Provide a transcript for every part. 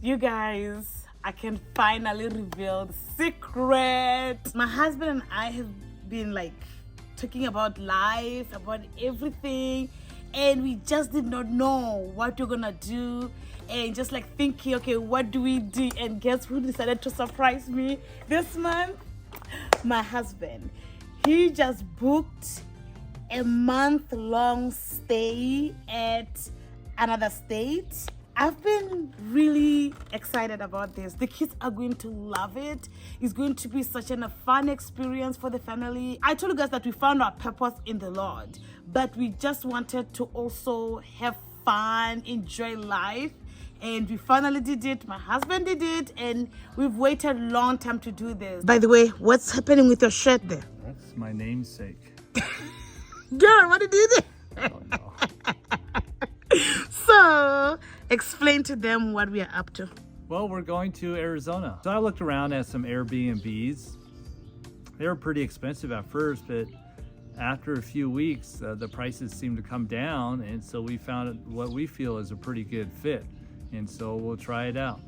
You guys, I can finally reveal the secret. My husband and I have been like talking about life, about everything, and we just did not know what we're gonna do, and just like thinking, okay, what do we do? And guess who decided to surprise me this month? My husband. He just booked a month-long stay at another state. I've been really excited about this. The kids are going to love it. It's going to be such a fun experience for the family. I told you guys that we found our purpose in the Lord, but we just wanted to also have fun, enjoy life, and we finally did it. My husband did it, and we've waited a long time to do this. By the way, what's happening with your shirt there? That's my namesake. Girl, what did you do? Oh, no. So, explain to them what we are up to. Well, we're going to Arizona. So I looked around at some Airbnbs. They were pretty expensive at first, but after a few weeks, the prices seemed to come down. And so we found what we feel is a pretty good fit. And so we'll try it out.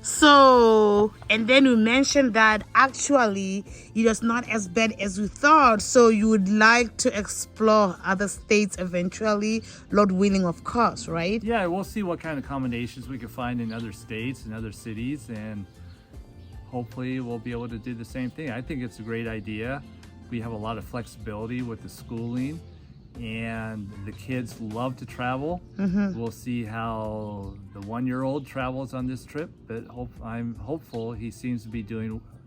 So, and then you mentioned that actually it was not as bad as we thought. So you would like to explore other states eventually, Lord willing, of course, right? Yeah, we'll see what kind of accommodations we can find in other states and other cities, and hopefully we'll be able to do the same thing. I think it's a great idea. We have a lot of flexibility with the schooling, and the kids love to travel. We'll see how the 1-year-old travels on this trip, but I'm hopeful. He seems to be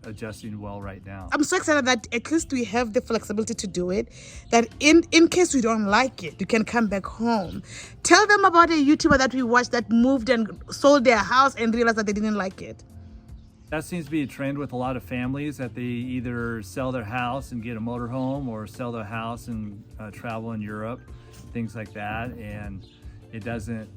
adjusting well right now. I'm so excited that at least we have the flexibility to do it, that in case we don't like it, you can come back home. Tell them about a YouTuber that we watched that moved and sold their house and realized that they didn't like it. That seems to be a trend with a lot of families, that they either sell their house and get a motorhome, or sell their house and travel in Europe, things like that. And it doesn't,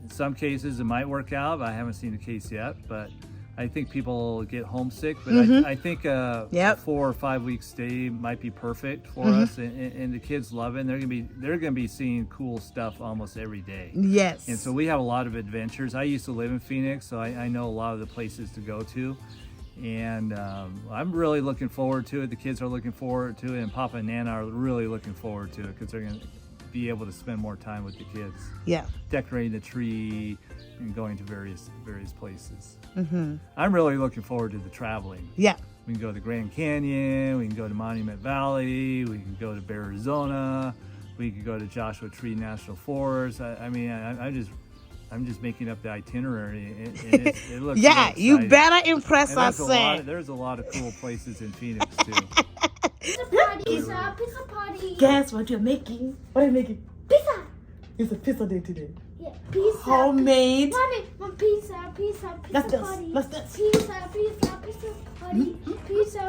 in some cases it might work out, but I haven't seen the case yet. But I think people get homesick, but I think a 4 or 5 week stay might be perfect for us, and the kids love it. And they're gonna be seeing cool stuff almost every day. Yes. And so we have a lot of adventures. I used to live in Phoenix, so I know a lot of the places to go to, and I'm really looking forward to it. The kids are looking forward to it, and Papa and Nana are really looking forward to it, because they're gonna be able to spend more time with the kids. Yeah. Decorating the tree and going to various places. I'm really looking forward to the traveling. Yeah. We can go to the Grand Canyon, we can go to Monument Valley, we can go to Arizona, we can go to Joshua Tree National Forest. I'm just making up the itinerary, and it looks yeah, really you exciting. better impress us. There's a lot of cool places in Phoenix too. Pizza party, pizza party. Guess what you're making? What are you making? Pizza. It's a pizza day today. Yeah, pizza. Homemade. Mommy, pizza Let's dance. party. Let's dance. Pizza party. Pizza party. Pizza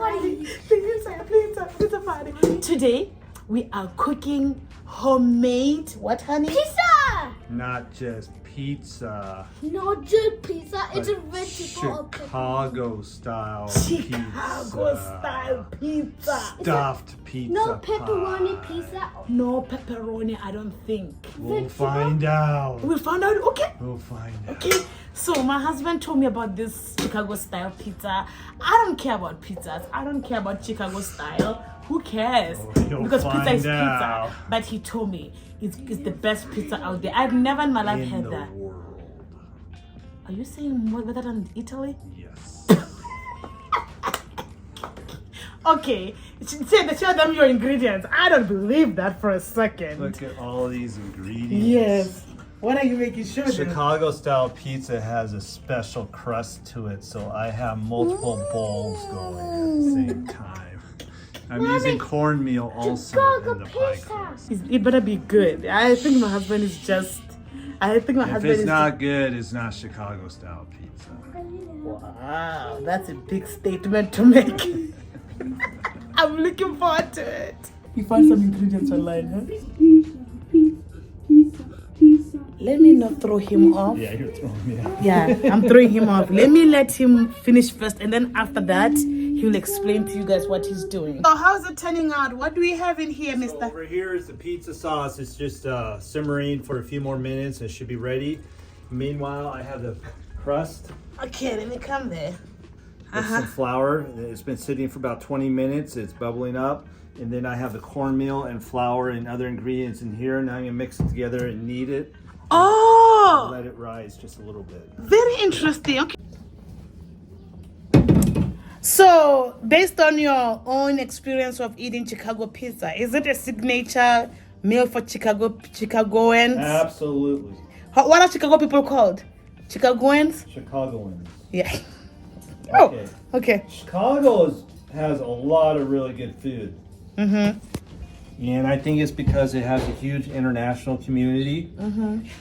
party. Pizza party. Today we are cooking homemade. What, honey? Pizza. Not just pizza. Not just pizza. It's a vegetable. Chicago style Chicago pizza. style pizza. Stuffed pizza. No pepperoni pie. pizza. No pepperoni, I don't think. We'll find out. We'll find out. Okay. We'll find out. Okay. So my husband told me about this Chicago style pizza. I don't care about pizzas. I don't care about Chicago style. Who cares? You'll Because pizza is find pizza. But he told me it's the best pizza out there. I've never in my life In had the that. world. Are you saying more better than Italy? Yes. Okay. Show them your ingredients. I don't believe that for a second. Look at all these ingredients. Yes. What are you making sure? Chicago style pizza has a special crust to it, so I have multiple bowls going at the same time. I'm using cornmeal also in the pie crust. It better be good. I think my husband is just. I think my If husband it's is. not good, it's not Chicago style pizza. Wow, that's a big statement to make. I'm looking forward to it. You found some ingredients online, huh? Let me not throw him off. Yeah, you're throwing me out. Yeah, I'm throwing him off. Let me let him finish first, and then after that, he'll explain to you guys what he's doing. So how's it turning out? What do we have in here, So mister? over here is the pizza sauce. It's just simmering for a few more minutes. It should be ready. Meanwhile, I have the crust. Okay, let me come there. With some flour. It's been sitting for about 20 minutes. It's bubbling up. And then I have the cornmeal and flour and other ingredients in here. Now I'm gonna mix it together and knead it. Oh, Let it rise just a little bit. very interesting. Okay. So, based on your own experience of eating Chicago pizza, is it a signature meal for Chicagoans? Absolutely. What are Chicago people called? Chicagoans? Chicagoans. Yeah. Okay. Oh, okay. Chicago has a lot of really good food. And I think it's because it has a huge international community.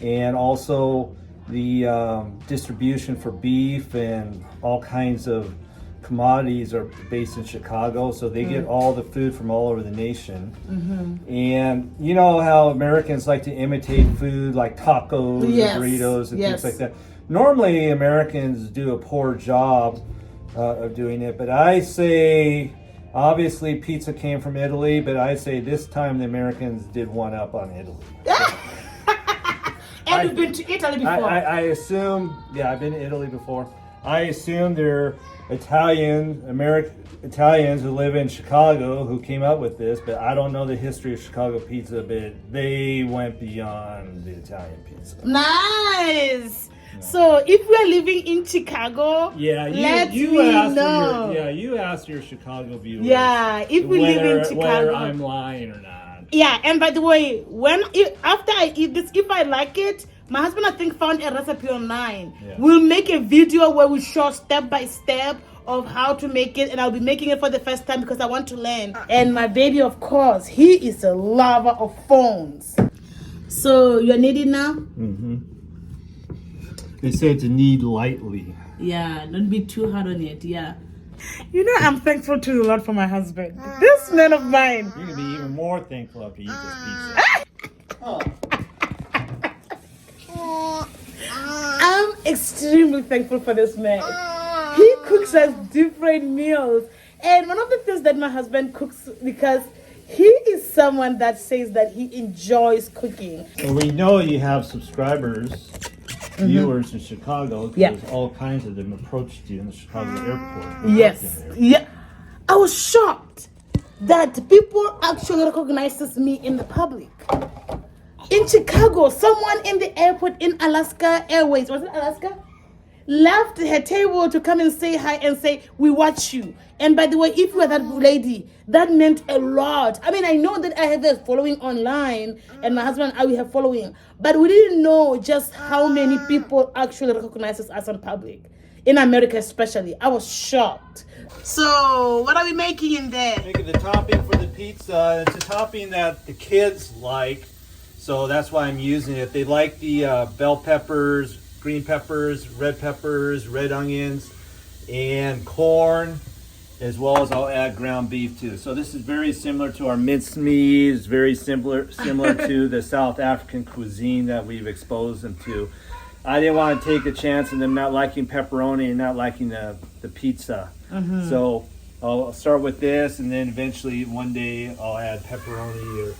And also the distribution for beef and all kinds of commodities are based in Chicago, so they get all the food from all over the nation. And you know how Americans like to imitate food like tacos Yes, and burritos and yes. things like that. Normally Americans do a poor job of doing it, but I say obviously pizza came from Italy, but I say this time the Americans did one up on Italy. And you've been to Italy before. I assume, yeah, I've been to Italy before. I assume they're Italians who live in Chicago who came up with this, but I don't know the history of Chicago pizza, but they went beyond the Italian pizza. Nice. So if we are living in Chicago, let you me asked know. you asked your Chicago viewers. Yeah, if we live in Chicago. whether I'm lying or not. Yeah, and by the way, after I eat this, if I like it, my husband I think found a recipe online. Yeah. We'll make a video where we show step by step of how to make it, and I'll be making it for the first time because I want to learn. And my baby, of course, he is a lover of phones. So you're kneading now? They say to knead lightly. Yeah, don't be too hard on it. Yeah. You know, I'm thankful to the Lord for my husband. This man of mine. You're gonna be even more thankful after you eat this pizza. I'm extremely thankful for this man. He cooks us different meals. And one of the things that my husband cooks, because he is someone that says that he enjoys cooking. And we know you have subscribers, viewers in Chicago, because Yeah. all kinds of them approached you in the Chicago airport. Yes. Yeah. I was shocked that people actually recognizes me in the public. In Chicago, someone in the airport in Alaska Airways, was it Alaska? Left her table to come and say hi and say, we watch you. And by the way, if you are that lady, that meant a lot. I mean, I know that I have a following online and my husband and I, we have following, but we didn't know just how many people actually recognizes us in public. In America especially. I was shocked. So, what are we making in there? Making the topping for the pizza. It's a topping that the kids like, so that's why I'm using it. They like the bell peppers, green peppers, red onions, and corn, as well as I'll add ground beef too. So this is very similar to our mincemeat. It's very similar to the South African cuisine that we've exposed them to. I didn't want to take a chance of them not liking pepperoni and not liking the pizza. So I'll start with this, and then eventually one day I'll add pepperoni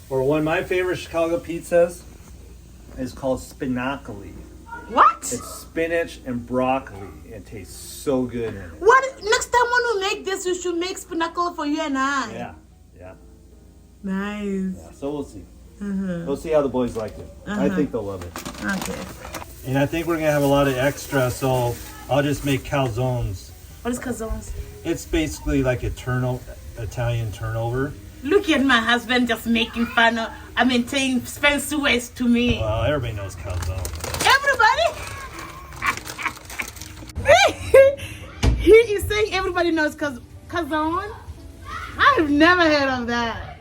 or one of my favorite Chicago pizzas is called spinacoli. What? It's spinach and broccoli. It tastes so good in it. What? Next time when we make this, you should make spinacolo for you and I. Yeah. Nice. So we'll see. We'll see how the boys like it. I think they'll love it. Okay. And I think we're gonna have a lot of extra, so I'll just make calzones. What is calzones? It's basically like a Italian turnover. Look at my husband just making fun of, saying fancy words to me. Well, everybody knows calzone. Everybody? He is saying everybody knows calzone? I've never heard of that.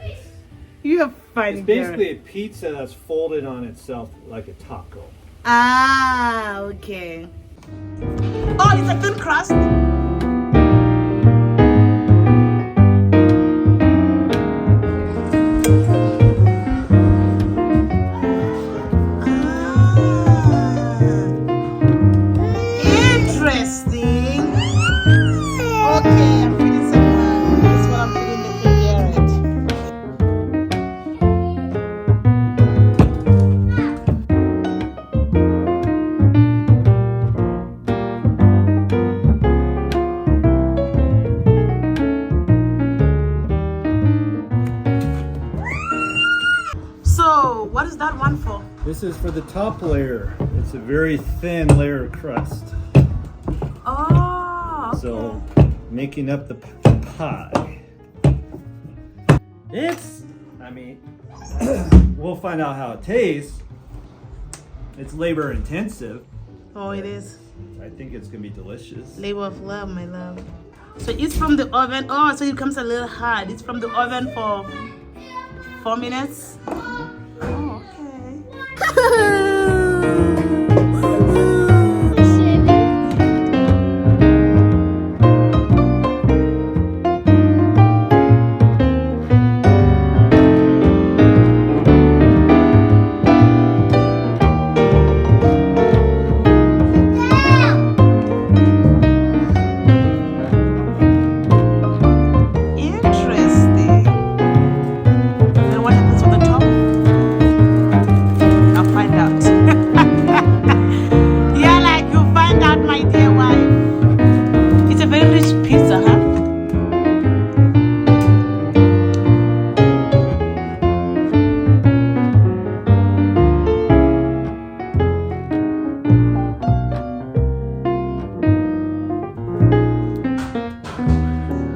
You're funny. It's basically a pizza that's folded on itself like a taco. Ah, okay. Oh, it's a thin crust? Interesting. Okay, for? This is for the top layer. It's a very thin layer of crust. Oh, okay. So, making up the pie. We'll find out how it tastes. It's labor intensive. Oh, it is. I think it's gonna be delicious. Labor of love, my love. So it's from the oven. Oh, so it comes a little hard. It's from the oven for 4 minutes. Oh, okay. Interesting. Then what happens on the top? I'll find out. Yeah, like you find out, my dear wife. It's a very rich pizza, huh?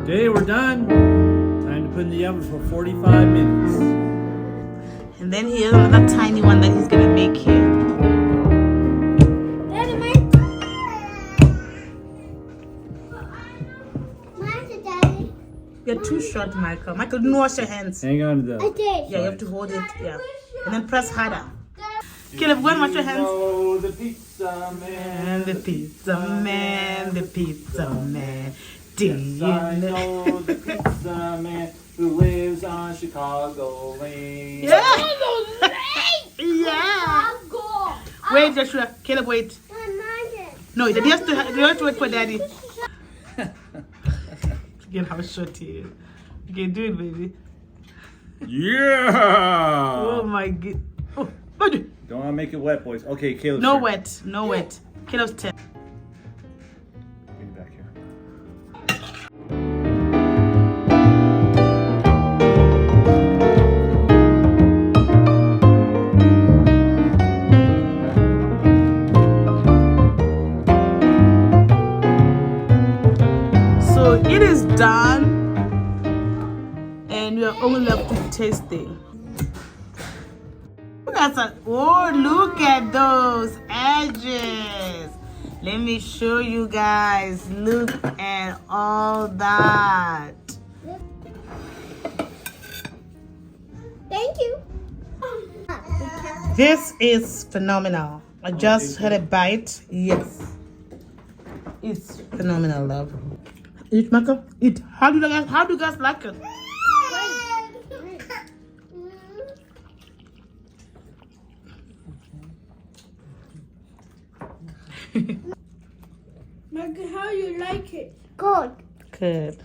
Okay, we're done. Time to put in the oven for 45 minutes. And then here's another tiny one that he's gonna make here. Daddy, mine's a daddy. You're too short, Michael. Michael, don't wash your hands. Hang on to I the. did. Yeah, you have to hold it. Yeah. And then press harder. Caleb, go and wash your hands. Oh, the pizza man. And the pizza man, the pizza man. Do you Yes, I know? know the pizza man who lives on Chicago Lane. Yeah. Yeah. Go. Wait, Joshua. Caleb, wait. Mine. No, you have to wait for daddy. Forget how short he is. You can do it, baby. Yeah. Oh my god. Oh, baby. Don't want to make it wet, boys. Okay, Caleb. No wet. No wet. Caleb's 10. Bring it back here. So it is done, and we are only left with tasting. Look at those edges. Let me show you guys. Look at all that. Thank you. This is phenomenal. I just had a bite. Yes. It's phenomenal, love. Eat, Michael. Eat. How do you guys like it? Maggie, how you like it? Good. Good.